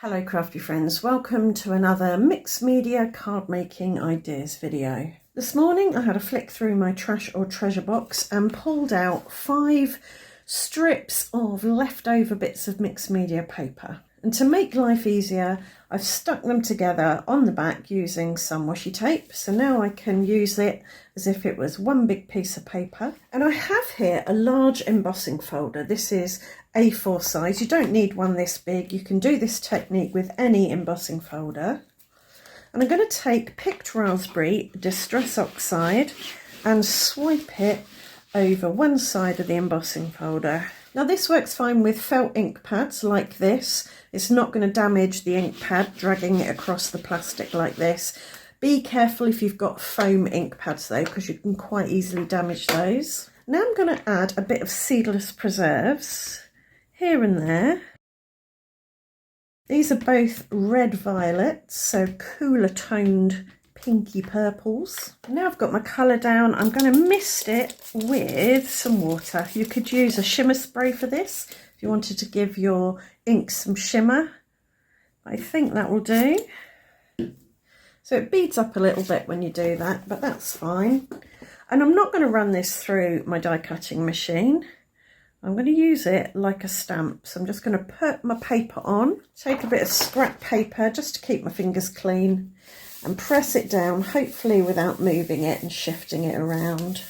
Hello crafty friends, welcome to another mixed media card making ideas video. This morning I had a flick through my trash or treasure box and pulled out 5 strips of leftover bits of mixed media paper. And to make life easier, I've stuck them together on the back using some washi tape. So now I can use it as if it was one big piece of paper. And I have here a large embossing folder. This is A4 size. You don't need one this big. You can do this technique with any embossing folder. And I'm going to take picked raspberry distress oxide and swipe it over one side of the embossing folder. Now this works fine with felt ink pads like this. It's not going to damage the ink pad dragging it across the plastic like this. Be careful if you've got foam ink pads though, because you can quite easily damage those. Now I'm going to add a bit of seedless preserves here and there. These are both red violets, so cooler toned pinky purples. Now I've got my colour down, I'm going to mist it with some water. You could use a shimmer spray for this if you wanted to give your ink some shimmer. I think that will do. So it beads up a little bit when you do that, but that's fine. And I'm not going to run this through my die cutting machine. I'm going to use it like a stamp. So I'm just going to put my paper on, take a bit of scrap paper just to keep my fingers clean, and press it down, hopefully without moving it and shifting it around.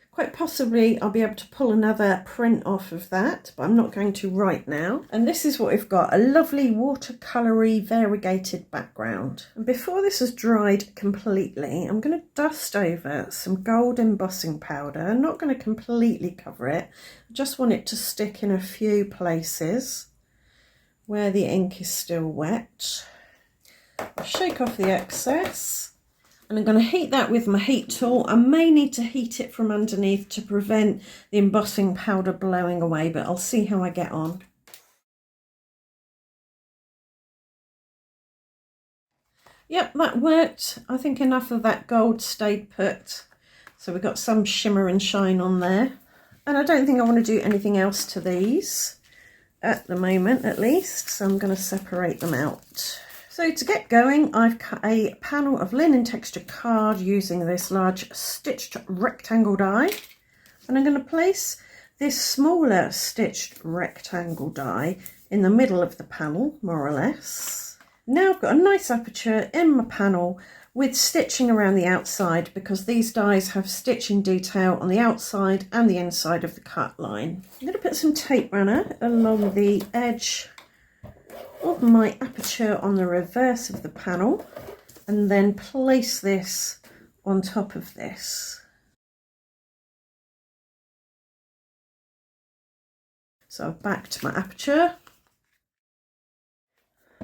Quite possibly I'll be able to pull another print off of that, but I'm not going to right now. And this is what we've got, a lovely watercolory variegated background. And before this has dried completely, I'm going to dust over some gold embossing powder. I'm not going to completely cover it, I just want it to stick in a few places where the ink is still wet. I'll shake off the excess. And I'm going to heat that with my heat tool. I may need to heat it from underneath to prevent the embossing powder blowing away, but I'll see how I get on. Yep, that worked. I think enough of that gold stayed put. So we've got some shimmer and shine on there. And I don't think I want to do anything else to these at the moment, at least. So I'm going to separate them out. So to get going, I've cut a panel of linen texture card using this large stitched rectangle die. And I'm going to place this smaller stitched rectangle die in the middle of the panel, more or less. Now I've got a nice aperture in my panel with stitching around the outside, because these dies have stitching detail on the outside and the inside of the cut line. I'm going to put some tape runner along the edge of my aperture on the reverse of the panel, and then place this on top of this. So back to my aperture.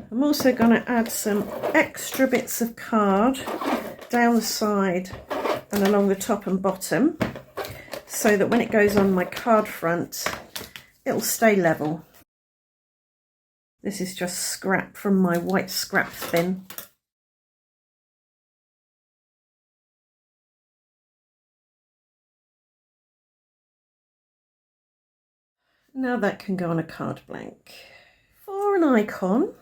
I'm also going to add some extra bits of card down the side and along the top and bottom, so that when it goes on my card front, it'll stay level. This is just scrap from my white scrap bin. Now that can go on a card blank. For an icon,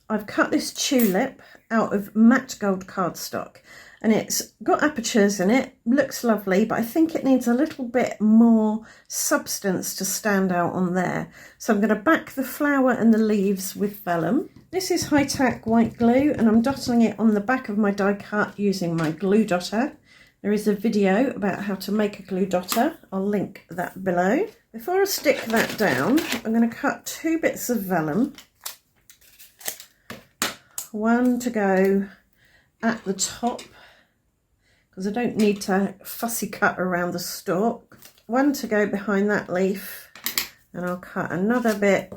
I've cut this tulip out of matte gold cardstock, and it's got apertures in it, looks lovely, but I think it needs a little bit more substance to stand out on there. So I'm going to back the flower and the leaves with vellum. This is high-tack white glue, and I'm dotting it on the back of my die cut using my glue dotter. There is a video about how to make a glue dotter. I'll link that below. Before I stick that down, I'm going to cut 2 bits of vellum. One to go at the top, because I don't need to fussy cut around the stalk. One to go behind that leaf, and I'll cut another bit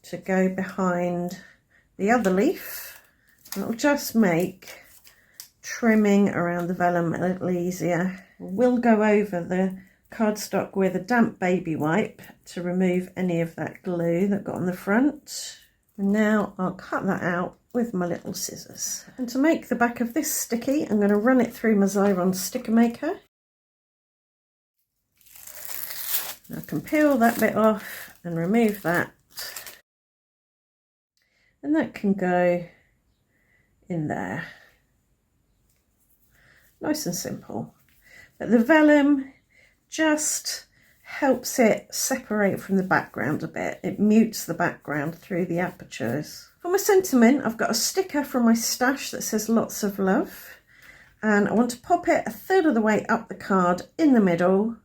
to go behind the other leaf. It'll just make trimming around the vellum a little easier. We'll go over the cardstock with a damp baby wipe to remove any of that glue that got on the front. And now I'll cut that out with my little scissors. And to make the back of this sticky, I'm going to run it through my Xyron sticker maker. I can peel that bit off and remove that, and that can go in there. Nice and simple. But the vellum just helps it separate from the background a bit. It mutes the background through the apertures. For my sentiment, I've got a sticker from my stash that says lots of love, and I want to pop it 1/3 of the way up the card in the middle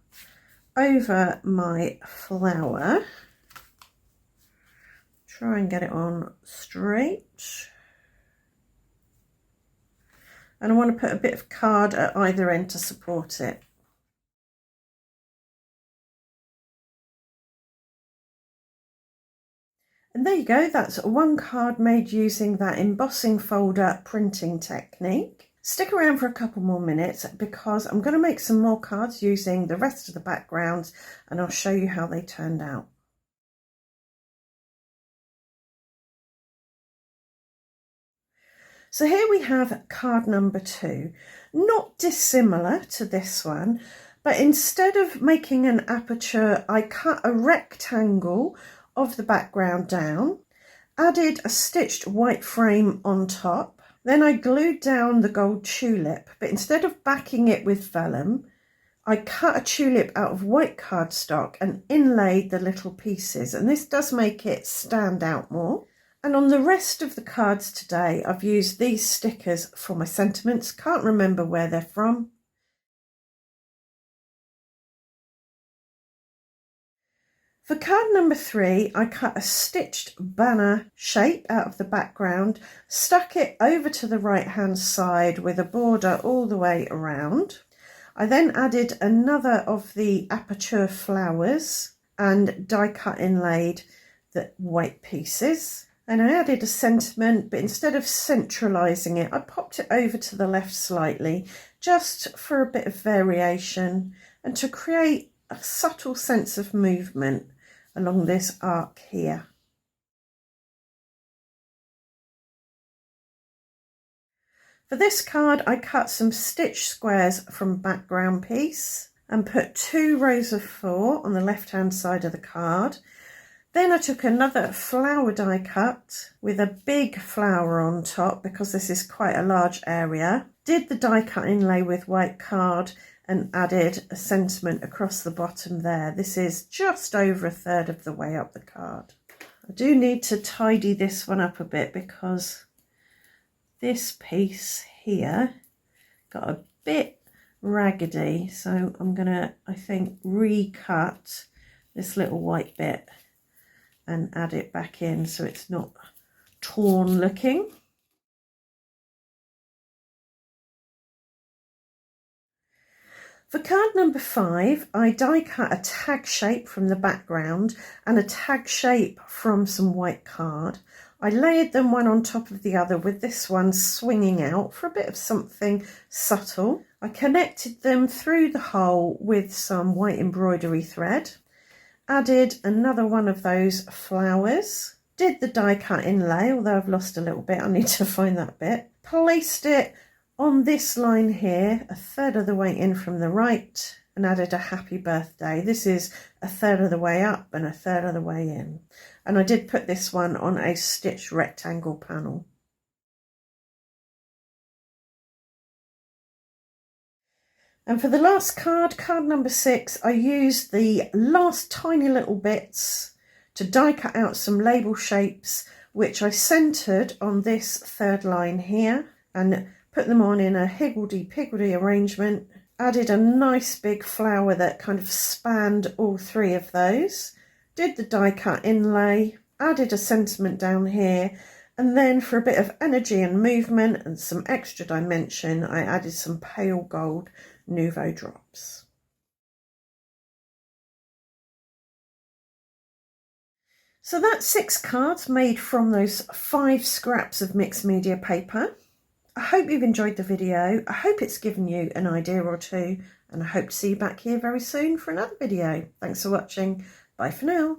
over my flower. Try and get it on straight. And I want to put a bit of card at either end to support it. And there you go, that's one card made using that embossing folder printing technique. Stick around for a couple more minutes because I'm going to make some more cards using the rest of the backgrounds, and I'll show you how they turned out. So here we have card number 2, not dissimilar to this one, but instead of making an aperture, I cut a rectangle of the background down, added a stitched white frame on top, then I glued down the gold tulip, but instead of backing it with vellum, I cut a tulip out of white cardstock and inlaid the little pieces, and this does make it stand out more. And on the rest of the cards today, I've used these stickers for my sentiments. Can't remember where they're from. For card number 3, I cut a stitched banner shape out of the background, stuck it over to the right hand side with a border all the way around. I then added another of the aperture flowers and die cut inlaid the white pieces. And I added a sentiment, but instead of centralising it, I popped it over to the left slightly, just for a bit of variation and to create a subtle sense of movement along this arc here. For this card, I cut some stitch squares from background piece and put 2 rows of 4 on the left hand side of the card. Then I took another flower die cut with a big flower on top because this is quite a large area. Did the die cut inlay with white card and added a sentiment across the bottom there. This is just over 1/3 of the way up the card. I do need to tidy this one up a bit because this piece here got a bit raggedy, so I'm gonna, I think, recut this little white bit and add it back in so it's not torn looking. For card number 5, I die cut a tag shape from the background and a tag shape from some white card. I layered them one on top of the other with this one swinging out for a bit of something subtle. I connected them through the hole with some white embroidery thread. Added another one of those flowers. Did the die cut inlay, although I've lost a little bit, I need to find that bit. Placed it on this line here, 1/3 of the way in from the right, and added a happy birthday. This is 1/3 of the way up and 1/3 of the way in. And I did put this one on a stitched rectangle panel. And for the last card, card number 6, I used the last tiny little bits to die cut out some label shapes, which I centered on this 3rd line here and put them on in a higgledy-piggledy arrangement. Added a nice big flower that kind of spanned all 3 of those. Did the die cut inlay, added a sentiment down here, and then for a bit of energy and movement and some extra dimension, I added some pale gold Nouveau drops. So that's 6 cards made from those 5 scraps of mixed media paper. I hope you've enjoyed the video. I hope it's given you an idea or two, and I hope to see you back here very soon for another video. Thanks for watching. Bye for now.